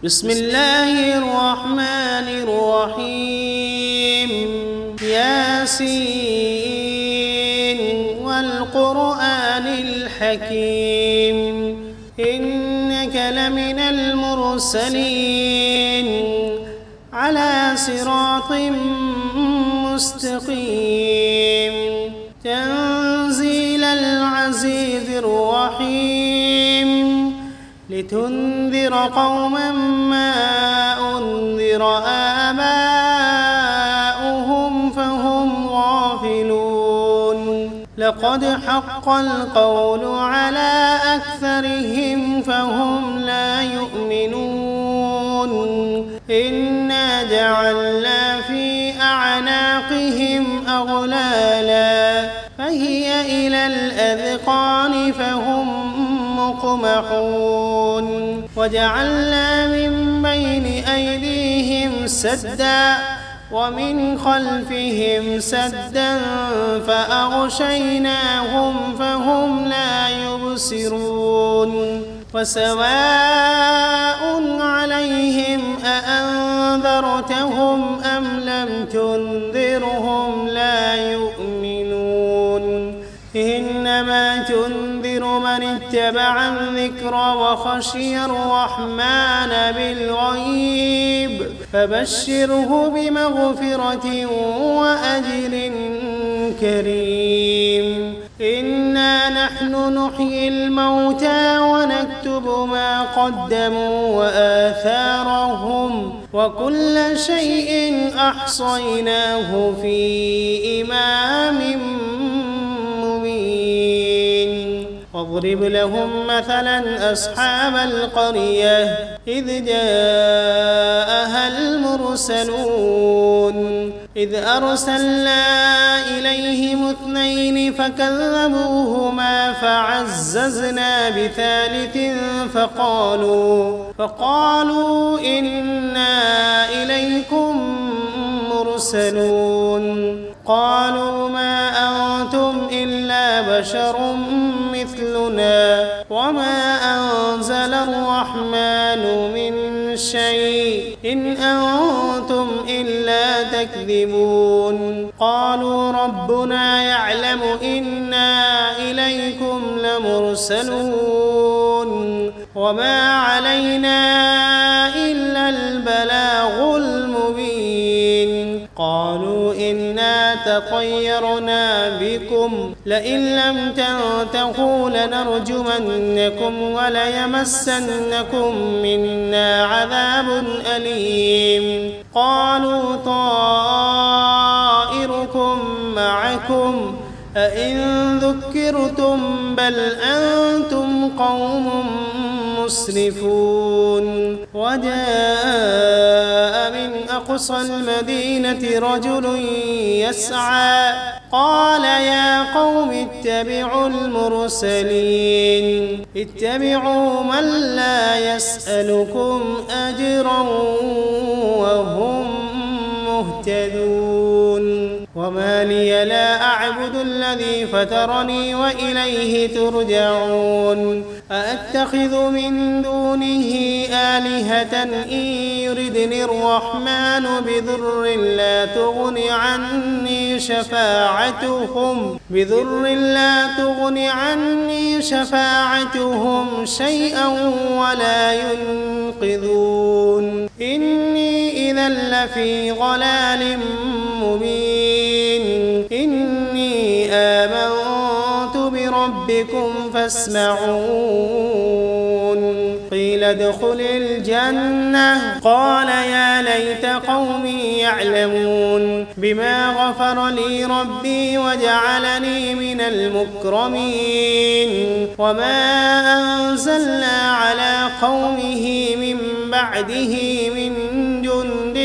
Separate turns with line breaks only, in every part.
بسم الله الرحمن الرحيم ياسين والقرآن الحكيم إنك لمن المرسلين على صراط مستقيم تنزيل العزيز الرحيم لتنذر قوما ما أنذر آباؤهم فهم غافلون لقد حق القول على أكثرهم فهم لا يؤمنون إنا جعلنا في أعناقهم أغلالا فهي إلى الأذقان فهم مقمحون وجعلنا من بين أيديهم سدا ومن خلفهم سدا فأغشيناهم فهم لا يبصرون وسواء عليهم أأنذرتهم أم لم تنذرهم لا يؤمنون إنما تنذر من اتبع الذكر وخشي الرحمن بالغيب فبشره بمغفرة وأجر كريم إنا نحن نحيي الموتى ونكتب ما قدموا وآثارهم وكل شيء أحصيناه في إمام واضرب لهم مثلا أصحاب القرية إذ جاءها المرسلون إذ أرسلنا إليهم 2 فكذبوهما فعززنا بثالث فقالوا إنا إليكم مرسلون قالوا ما أنتم إلا بشر مثلنا وما أنزل الرحمن من شيء إن أنتم إلا تكذبون قالوا ربنا يعلم إنا إليكم لمرسلون وما علينا إلا البلاغ المبين قالوا إنا تطيرنا بكم لئن لم تنتهوا لنرجمنكم وليمسنكم منا عذاب أليم قالوا طائركم معكم أئن ذكرتم بل أنتم قوم مسرفون وجاء من أقصى المدينة رجل يسعى قال يا قوم اتبعوا المرسلين اتبعوا من لا يسألكم أجرا وهم مهتدون وما لي لا أعبد الذي فطرني وإليه ترجعون أأتخذ من دونه آلهة إن يردني الرحمن بضر لا تغن عني شفاعتهم شيئا ولا ينقذون إني إذا لفي ضلال مبين إني آمنت بربكم فاسمعون قيل ادخل الجنة قال يا ليت قومي يعلمون بما غفر لي ربي وجعلني من المكرمين وما أنزلنا على قومه من بعده من جند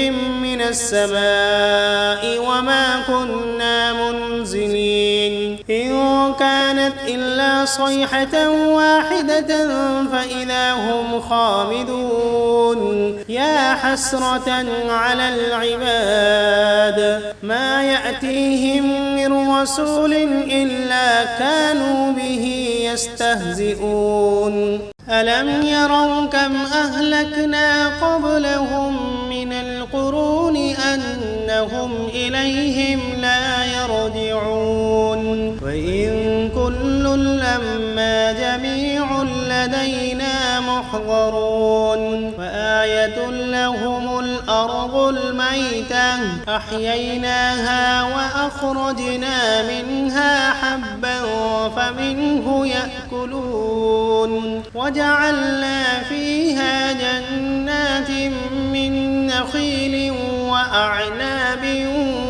من السماء وما كنا منزلين إن كانت إلا صيحة واحدة فإذا هم خامدون يا حسرة على العباد ما يأتيهم من رسول إلا كانوا به يستهزئون ألم يروا كم أهلكنا قبلهم من القرون أنهم إليهم لا يرجعون وإن كل لما جميع لدينا محضرون وآية لهم الأرض الميتة أحييناها وأخرجنا منها حبا فمنه يأكلون وجعلنا فيها جنات من نخيل وأعناب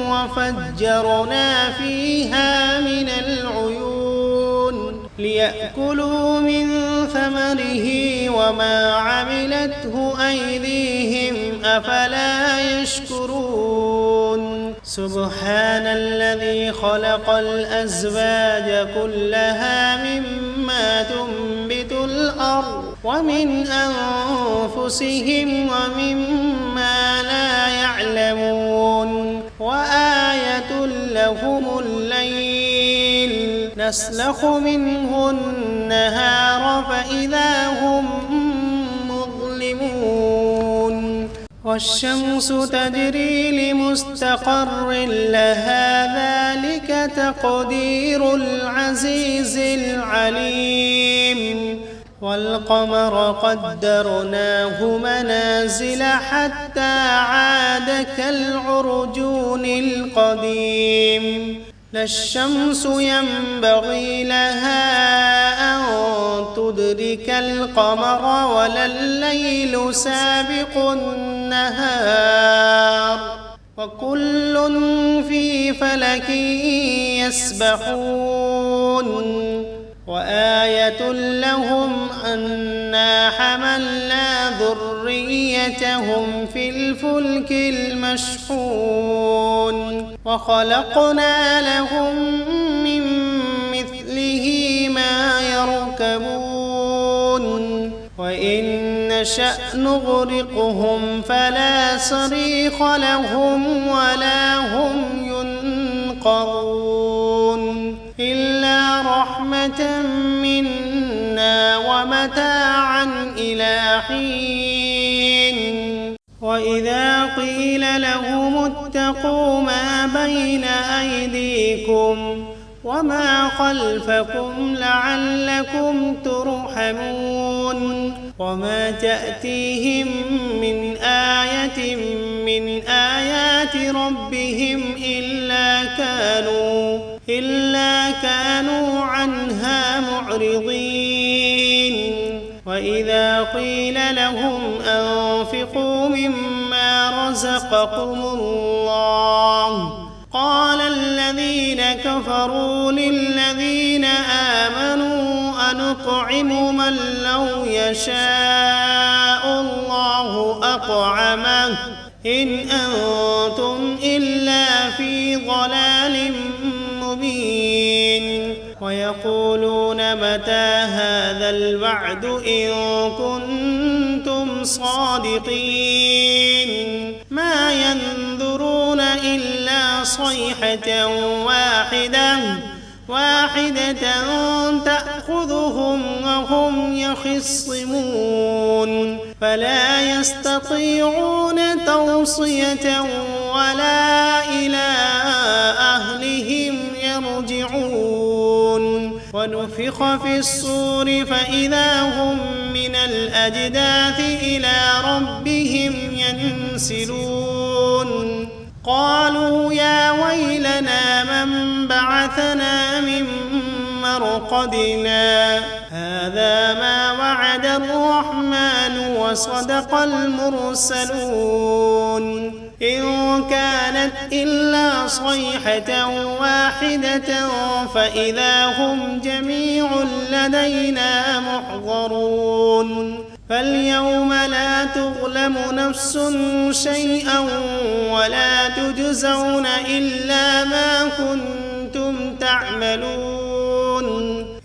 وفجرنا فيها من العيون ليأكلوا من ثمره وما عملته أيديهم أفلا يشكرون سبحان الذي خلق الأزواج كلها مما تنبت الأرض ومن أنفسهم ومما لا يعلمون وآية لهم الليل نسلخ منه النهار فإذا هم مظلمون والشمس تجري لمستقر لها ذلك تقدير العزيز العليم والقمر قدرناه منازل حتى عاد كالعرجون القديم لا الشمس ينبغي لها أن تدرك القمر ولا الليل سابق النهار وكل في فلك يسبحون وآية لهم أنا حملنا ذريتهم في الفلك المشحون وخلقنا لهم من مثله ما يركبون وإن نشأ نغرقهم فلا صريخ لهم ولا هم ينقذون إلا رحمة منا ومتاعا إلى حين وإذا قيل لهم اتقوا ما بين أيديكم وما خلفكم لعلكم ترحمون وما تأتيهم من آية من آيات ربهم إلا كانوا عنها معرضين وإذا قيل لهم أنفقوا مما رزقكم الله قال الذين كفروا للذين آمنوا أنطعم من لو يشاء الله أطعمه إن أنتم إلا في ضلال مبين ويقولون متى هذا الوعد إن كنتم صادقين ما ينظرون إلا صيحة واحدة تأخذهم وهم يخصمون فلا يستطيعون توصية ولا إلى أهلهم يرجعون ونفخ في الصور فإذا هم من الأجداث إلى ربهم ينسلون قالوا يا ويلنا من بعثنا من مرقدنا هذا ما وعد الرحمن وصدق المرسلون إن كانت إلا صيحة واحدة فإذا هم جميع لدينا محضرون فاليوم لا تظلم نفس شيئا ولا تجزون إلا ما كنتم تعملون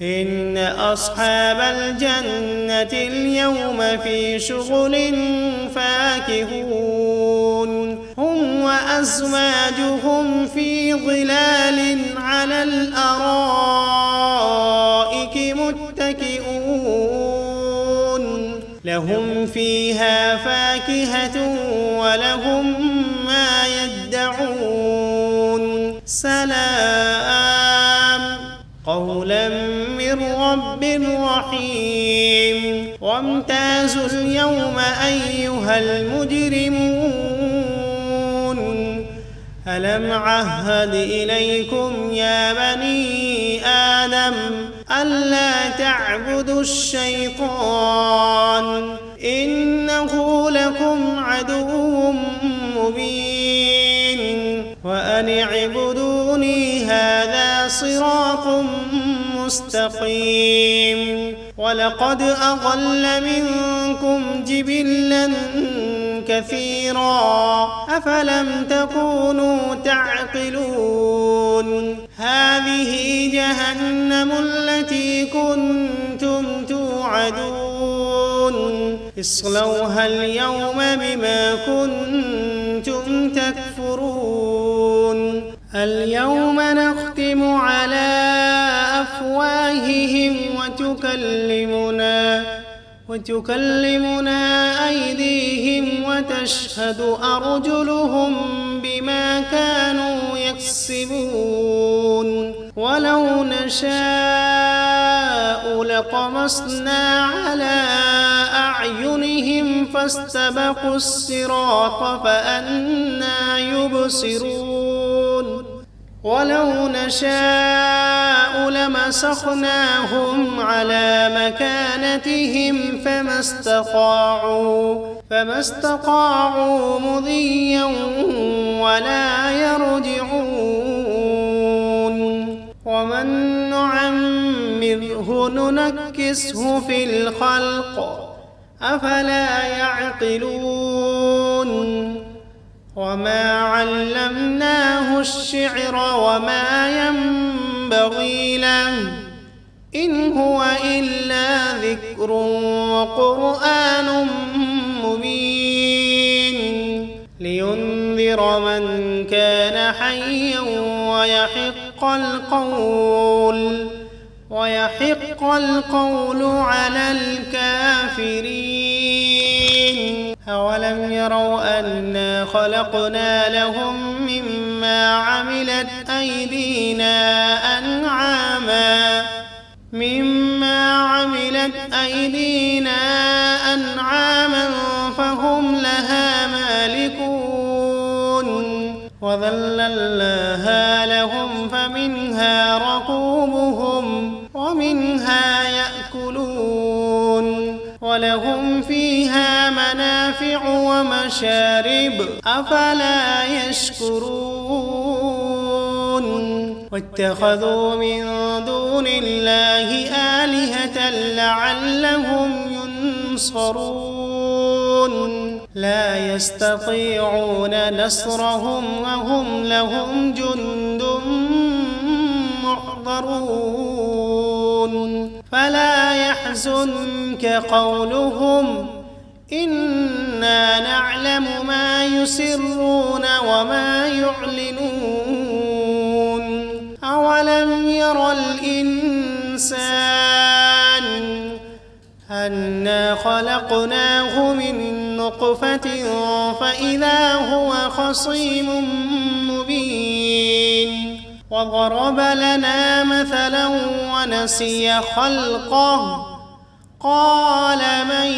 إن أصحاب الجنة اليوم في شغل فاكهون هم وأزواجهم في ظلال على الأرائك متكئون فيها فاكهة ولهم ما يدعون سلام قولا من رب رحيم وامتازوا اليوم أيها المجرمون ألم عهد إليكم يا بني آدم ألا تعبدوا الشيطان إنه لكم عدو مبين وأن اعبدوني هذا صراط مستقيم ولقد أضل منكم جبلا كثيرا أفلم تكونوا تعقلون هذه جهنم التي كنتم توعدون اصلوها اليوم بما كنتم تكفرون اليوم نختم على أفواههم وتكلمنا أيديهم وتشهد أرجلهم بما كانوا يكسبون ولو نشاء لطمسنا على أعينهم فاستبقوا الصراط فأنى يبصرون ولو نشاء لمسخناهم على مكانتهم فما استطاعوا مضيا ولا يرجعون ومن نعمره ننكسه في الخلق أفلا يعقلون وما علمناه الشعر وما ينبغي له إن هو إلا ذكر وقرآن مبين لينذر من كان حيا ويحق القول على الكافرين أولم يروا أنا خلقنا لهم مما عملت أيدينا أنعاما فهم لها مالكون وذللناها لهم فمنها ركوبهم ومنها يأكلون ولهم فيها منافع ومشارب أفلا يشكرون واتخذوا من دون الله آلهة لعلهم ينصرون لا يستطيعون نصرهم وهم لهم جند محضرون فلا يحزنك قولهم إنا نعلم ما يسرون وما يعلنون أولم ير الإنسان أنا خلقناه من نطفة فإذا هو خصيم مبين وضرب لنا مثلا ونسي خلقه قال من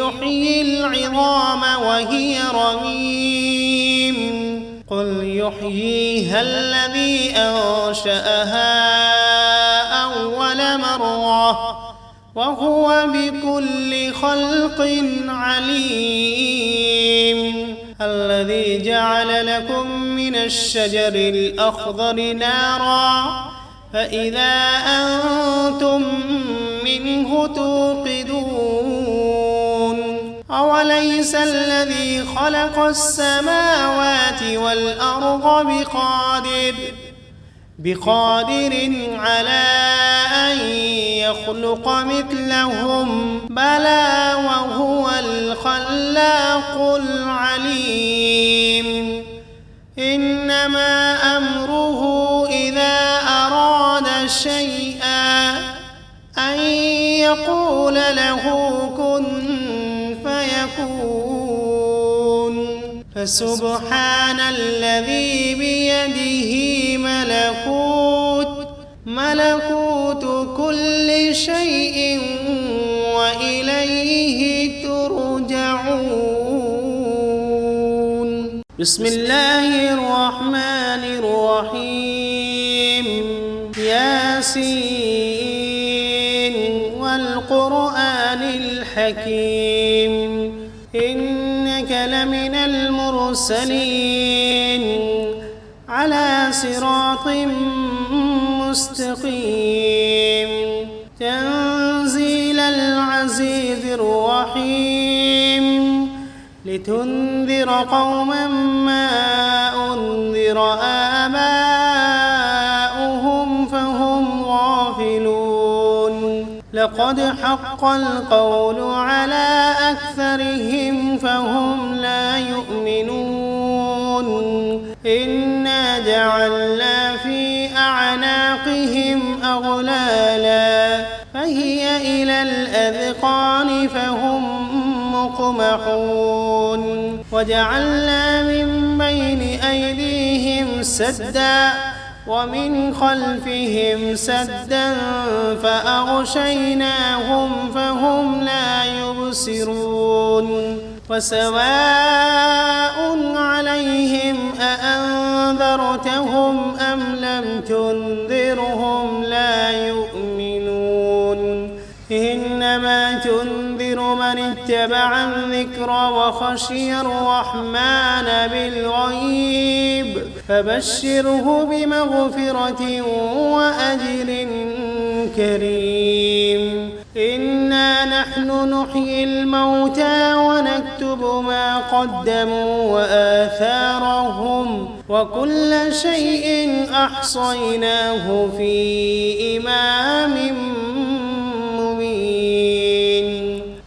يحيي العظام وهي رميم قل يحييها الذي أنشأها أول مرة وهو بكل خلق عليم الذي جعل لكم من الشجر الأخضر نارا فإذا أنتم منه توقدون أوليس الذي خلق السماوات والأرض بقادر على أن يخلق مثلهم بلى وهو الخلاق العليم إنما أمره إذا أراد شيئا أن يقول له كن فسبحان الذي بيده ملكوت كل شيء وإليه ترجعون. بسم الله الرحمن الرحيم. ياسين والقرآن الحكيم إنك لمن المرسلين على صراط مستقيم تنزيل العزيز الرحيم لتنذر قوما ما أنذر آباؤهم فهم غافلون لقد حق القول على أكثرهم فهم لا يؤمنون إنا جعلنا في أعناقهم أغلالا فهي إلى الأذقان فهم مقمحون وجعلنا من بين أيديهم سدا ومن خلفهم سدا فأغشيناهم فهم لا يبصرون وسواء عليهم أأنذرتهم أم لم تنذرهم لا يؤمنون إنما تنذر من اتبع الذكر وخشي الرحمن بالغيب فبشره بمغفرة وأجر كريم إنا نحن نحيي الموتى ونكتب ما قدموا وآثارهم وكل شيء أحصيناه في إمام مبين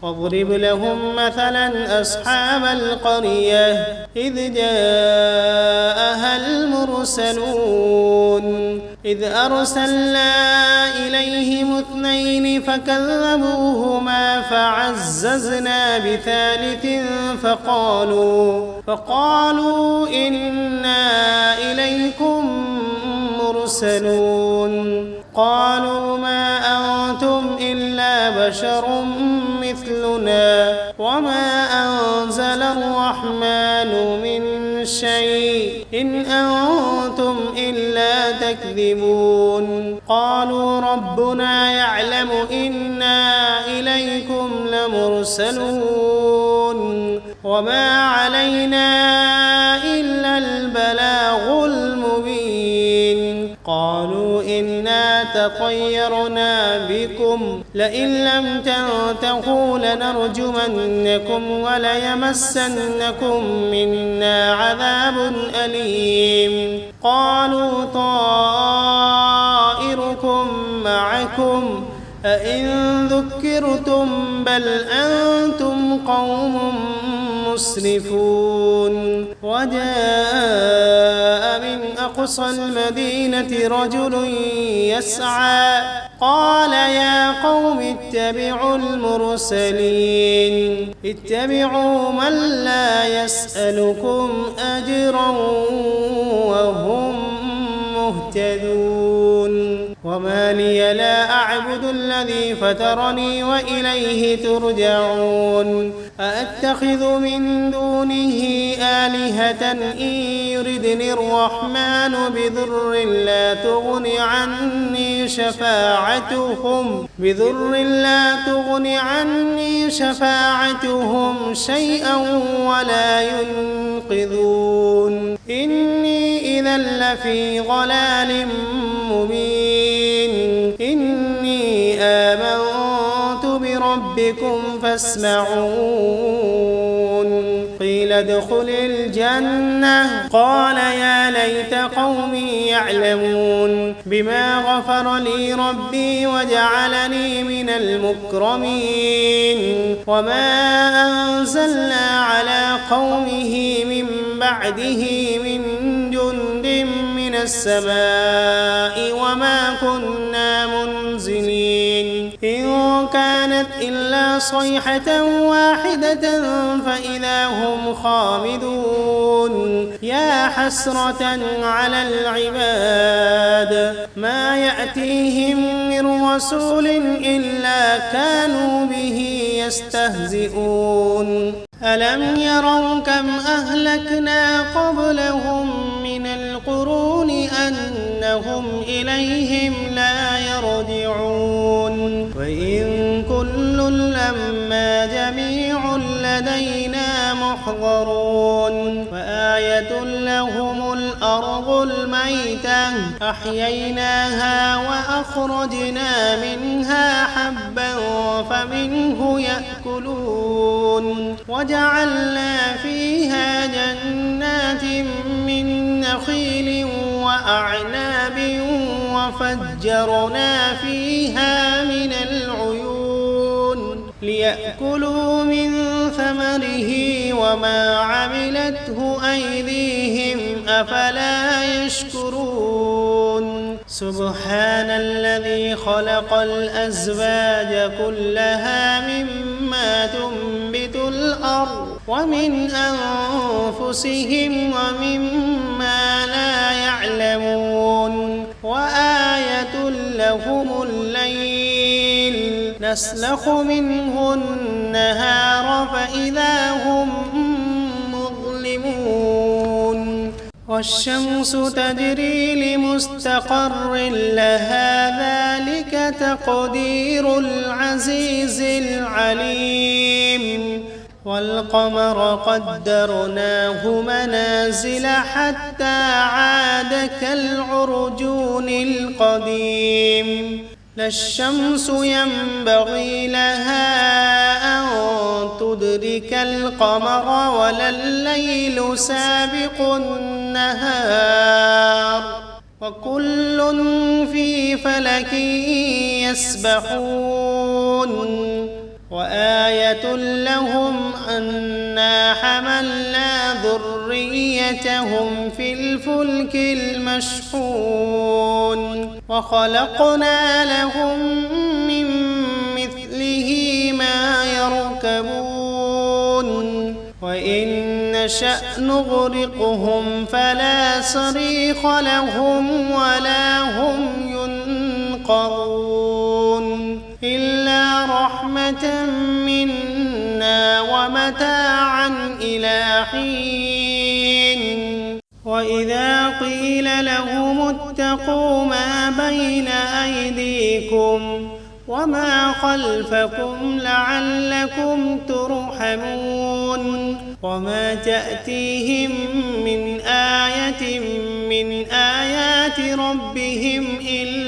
واضرب لهم مثلا أصحاب القرية إذ جاءها المرسلون إذ أرسلنا إليهم 2 فكذبوهما فعززنا بثالث فقالوا إنا إليكم مرسلون قالوا ما أنتم إلا بشر مثلنا وما أنزل الرحمن من شيء إن أنتم إلا تكذبون قالوا ربنا يعلم إنا إليكم لمرسلون وما علينا إلا البلاغ المبين قالوا إنا تطيرنا بكم لئن لم تنتهوا لنرجمنكم وليمسنكم منا عذاب أليم قالوا طائركم معكم أئن ذكرتم بل أنتم قوم مسرفون وجاء من أقصى المدينة رجل يسعى قال يا قوم اتبعوا المرسلين اتبعوا من لا يسألكم أجرا وهم مهتدون وما لي لا أعبد الذي فطرني وإليه ترجعون أأتخذ من دونه آلهة إن يردني الرحمن بضر لا تغن عني شفاعتهم شيئا ولا ينقذون إني إذا لفي ضلال مبين إني آمنت بربكم فاسمعون قيل ادخل الجنة قال يا ليت قومي يعلمون بما غفر لي ربي وجعلني من المكرمين وما أنزلنا على قومه من بعده من جند من السماء وما كنا منزلين إن كانت إلا صيحة واحدة فإذا هم خامدون يا حسرة على العباد ما يأتيهم من رسول إلا كانوا به يستهزئون ألم يروا كم أهلكنا قبلهم من القرون أنهم إليهم لا يرجعون وإن كل لما جميع لدينا محضرون وآية لهم الأرض الميتة أحييناها وأخرجنا منها حبا فمنه يأكلون وجعلنا فيها جنات من نخيل وأعناب وفجرنا فيها من العيون ليأكلوا من ثمره وما عملته أيديهم أفلا يشكرون سبحان الذي خلق الأزواج كلها مما تنبت الأرض ومن أنفسهم ومما لا يعلمون وآية لهم الليل نسلخ منه النهار فإذا هم مظلمون والشمس تجري لمستقر لها ذلك تقدير العزيز العليم والقمر قدرناه منازل حتى عاد كالعرجون القديم لا الشمس ينبغي لها أن تدرك القمر ولا الليل سابق النهار وكل في فلك يسبحون وآية لهم أنا حملنا ذريتهم في الفلك المشحون وخلقنا لهم من مثله ما يركبون وإن نشأ نغرقهم فلا صريخ لهم ولا هم ينقذون إلا رحمة منا ومتاعا إلى حين وإذا قيل لهم اتقوا ما بين أيديكم وما خلفكم لعلكم ترحمون وما تأتيهم من آية من آيات ربهم إلا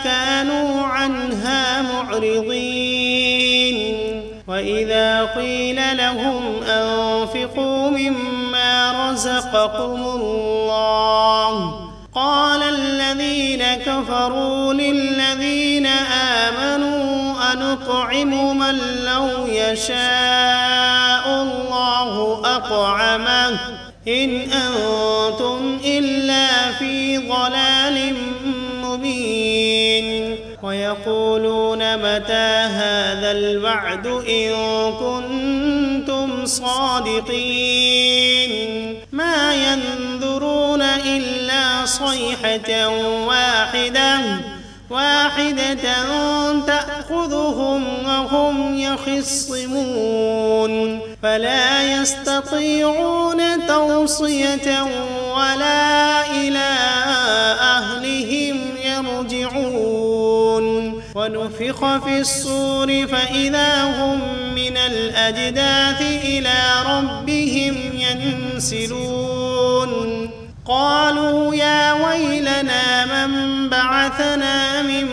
كانوا عنها معرضين وإذا قيل لهم أنفقوا مما رزقكم الله قال الذين كفروا للذين آمنوا أنطعم من لو يشاء الله أطعمه إن أنتم إلا في ضلال مبين ويقولون متى هذا الوعد إن كنتم صادقين ما ينظرون إلا صيحة واحدة تأخذهم وهم يخصمون فلا يستطيعون توصية ولا إلى أهلهم يرجعون ونفخ في الصور فإذا هم من الأجداث إلى ربهم ينسلون قالوا يا ويلنا من بعثنا من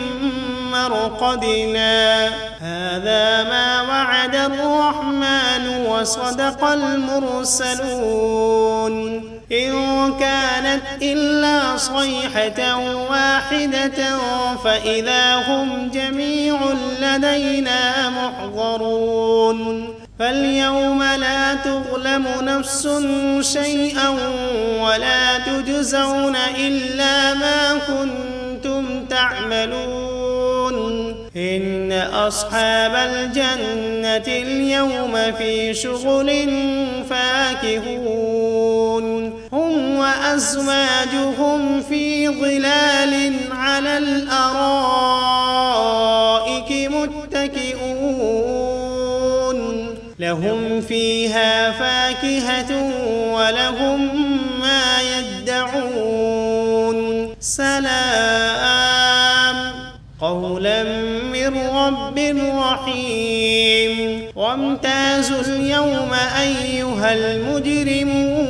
مرقدنا هذا ما وعد الرحمن وصدق المرسلون إن كانت إلا صيحة واحدة فإذا هم جميع لدينا محضرون فاليوم لا تظلم نفس شيئا ولا تجزون إلا ما كنتم تعملون إن أصحاب الجنة اليوم في شغل فاكهون هم وأزواجهم في ظلال على الأرائك متكئون لهم فيها فاكهة ولهم ما يدعون سلام قولا من رب رحيم وامتازوا اليوم أيها المجرمون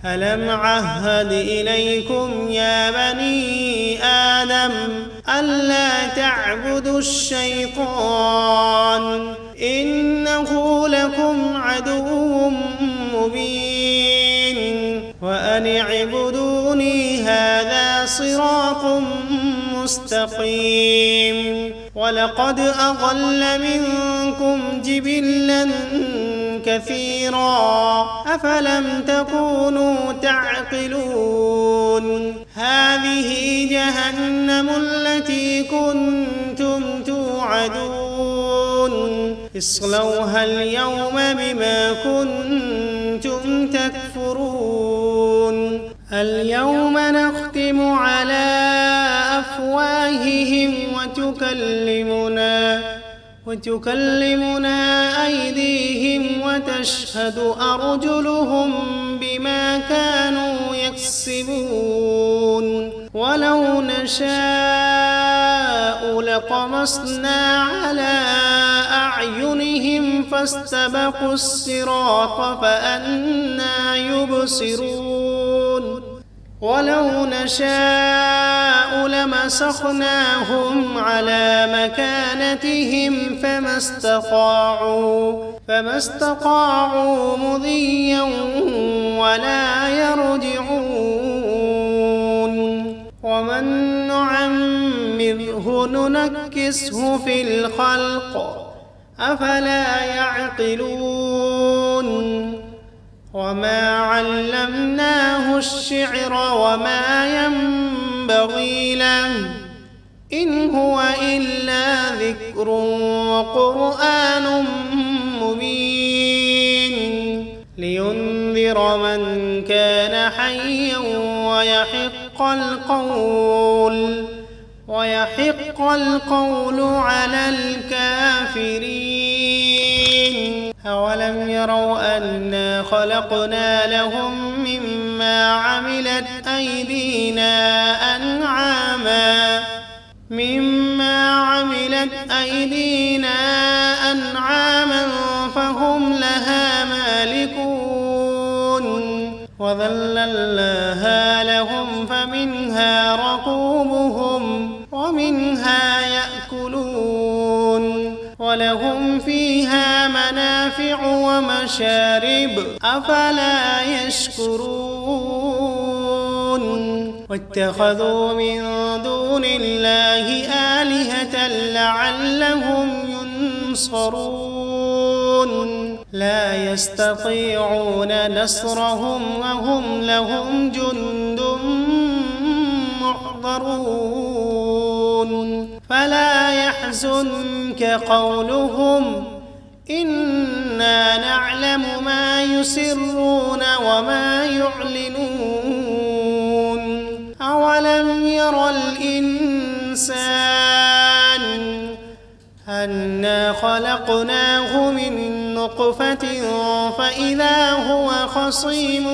ألم عهد إليكم يا بني آدم ألا تعبدوا الشيطان إنه لكم عدو مبين وأن اعبدوني هذا صراط مستقيم ولقد أضل منكم جبلا كثيرا أفلم تكونوا تعقلون هذه جهنم التي كنتم توعدون اصلوها اليوم بما كنتم تكفرون اليوم نختم على أفواههم وتكلمنا أيديهم وتشهد أرجلهم بما كانوا يكسبون ولو نشاء لطمسنا على أعينهم فاستبقوا الصراط فأنى يبصرون ولو نشاء لمسخناهم على مكانتهم فما استطاعوا مضيا ولا يرجعون ومن نعمره ننكسه في الخلق أفلا يعقلون وما علمناه الشعر وما ينبغي له إن هو إلا ذكر وقرآن مبين لينذر من كان حيا ويحق القول على الكافرين أولم يروا أنا خلقنا لهم مما عملت أيدينا أنعاما فهم لها مالكون وذللناها لهم فمنها ركوبهم ومنها يأكلون ولهم فيها منافع ومشارب أفلا يشكرون واتخذوا من دون الله آلهة لعلهم ينصرون لا يستطيعون نصرهم وهم لهم جند محضرون فلا يحزنك قولهم إنا نعلم ما يسرون وما يعلنون أولم ير الإنسان أنا خلقناه من نطفة فإذا هو خصيم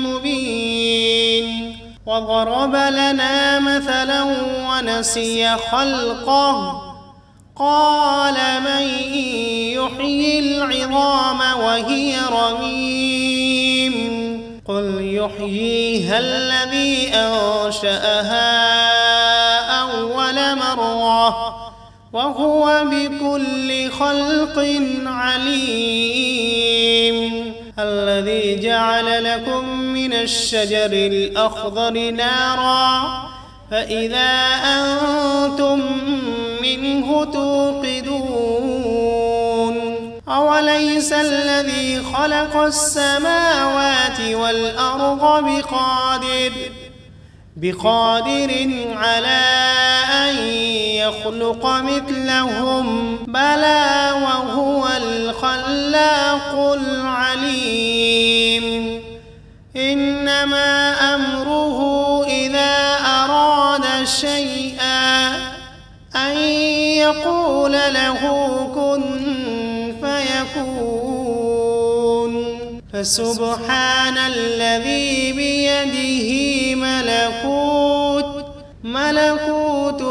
مبين وضرب لنا مثلا ونسي خلقه قال من يحيي العظام وهي رميم قل يحييها الذي أنشأها أول مرة وهو بكل خلق عليم الذي جعل لكم من الشجر الأخضر نارا فإذا أنتم منه توقدون أوليس الذي خلق السماوات والأرض بقادر على أن يخلق مثلهم بلى وهو الخلاق العليم إنما أمره إذا أراد شيئا أن يقول له كن فيكون فسبحان الذي بيده ملكوت